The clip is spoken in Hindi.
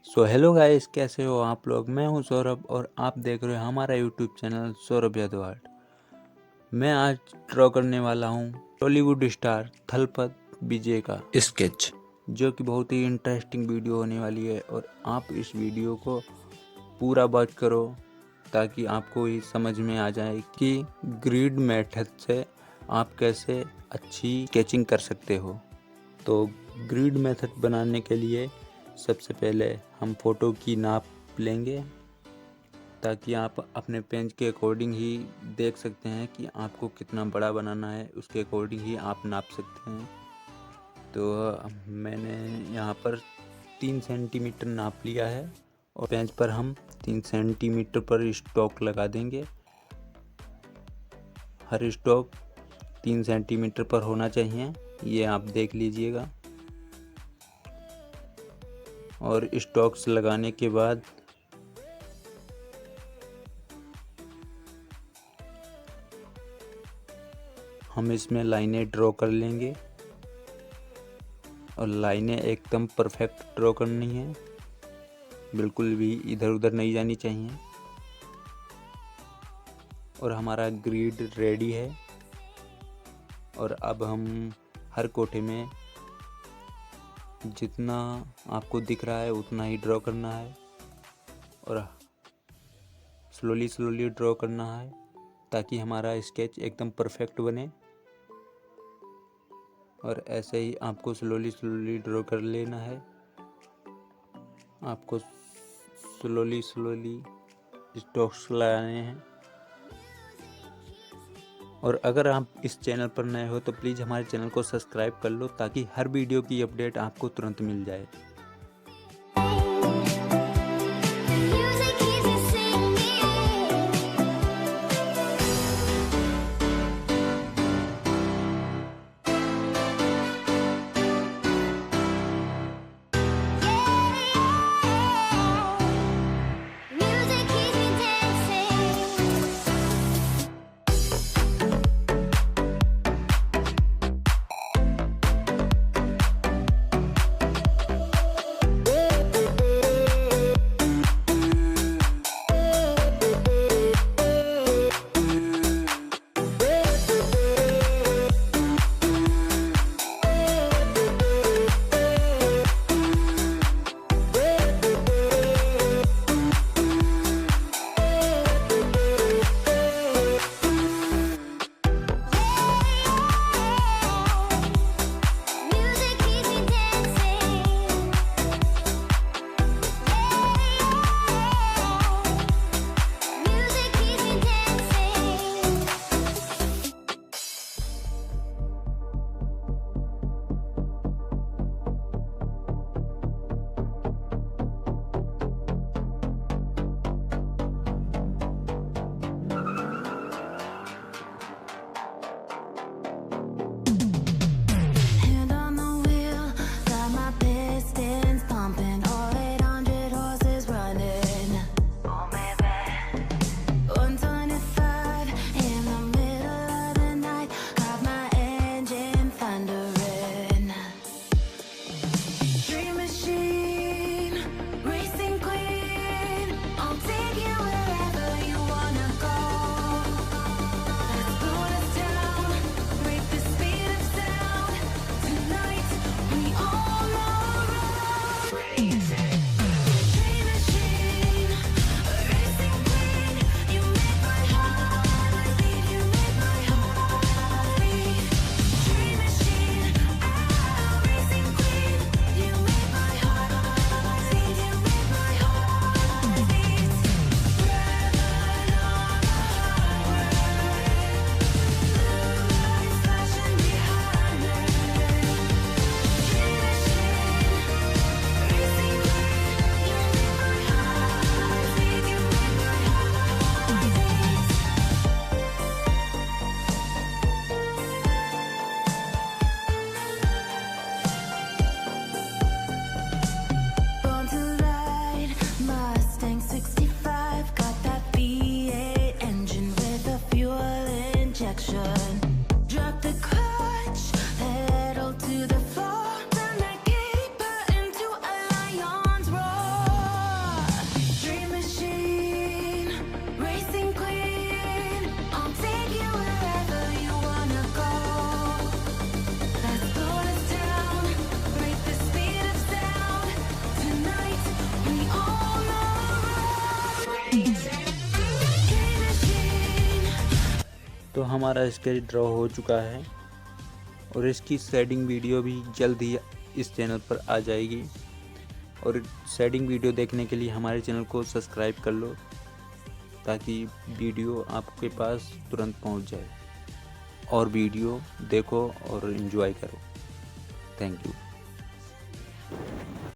सो हेलो गाइस, कैसे हो आप लोग। मैं हूं सौरभ और आप देख रहे हो हमारा YouTube channel Saurabh Yadav art. मैं आज ड्रॉ करने वाला हूं टॉलीवुड स्टार थलपत विजय का स्केच, जो कि बहुत ही इंटरेस्टिंग वीडियो होने वाली है। और आप इस वीडियो को पूरा वॉच करो ताकि आपको ये समझ में आ जाए कि ग्रिड मेथड से आप कैसे अच्छी स्केचिंग कर सकते हो। तो ग्रिड मेथड बनाने के लिए सबसे पहले हम फ़ोटो की नाप लेंगे ताकि आप अपने पेज के अकॉर्डिंग ही देख सकते हैं कि आपको कितना बड़ा बनाना है, उसके अकॉर्डिंग ही आप नाप सकते हैं। तो मैंने यहाँ पर 3 सेंटीमीटर नाप लिया है और पेज पर हम 3 सेंटीमीटर पर स्टॉक लगा देंगे। हर स्टॉक 3 सेंटीमीटर पर होना चाहिए, ये आप देख लीजिएगा। और स्टॉक्स लगाने के बाद हम इसमें लाइनें ड्रॉ कर लेंगे और लाइनें एकदम परफेक्ट ड्रॉ करनी है, बिल्कुल भी इधर उधर नहीं जानी चाहिए। और हमारा ग्रिड रेडी है। और अब हम हर कोठे में जितना आपको दिख रहा है उतना ही ड्रॉ करना है और स्लोली ड्रॉ करना है ताकि हमारा स्केच एकदम परफेक्ट बने। और ऐसे ही आपको स्लोली ड्रॉ कर लेना है। आपको स्लोली स्ट्रोक्स लगाने हैं। और अगर आप इस चैनल पर नए हो तो प्लीज़ हमारे चैनल को सब्सक्राइब कर लो ताकि हर वीडियो की अपडेट आपको तुरंत मिल जाए। तो हमारा स्केच ड्रॉ हो चुका है और इसकी शेडिंग वीडियो भी जल्द ही इस चैनल पर आ जाएगी। और शेडिंग वीडियो देखने के लिए हमारे चैनल को सब्सक्राइब कर लो ताकि वीडियो आपके पास तुरंत पहुंच जाए और वीडियो देखो और एंजॉय करो। Thank you.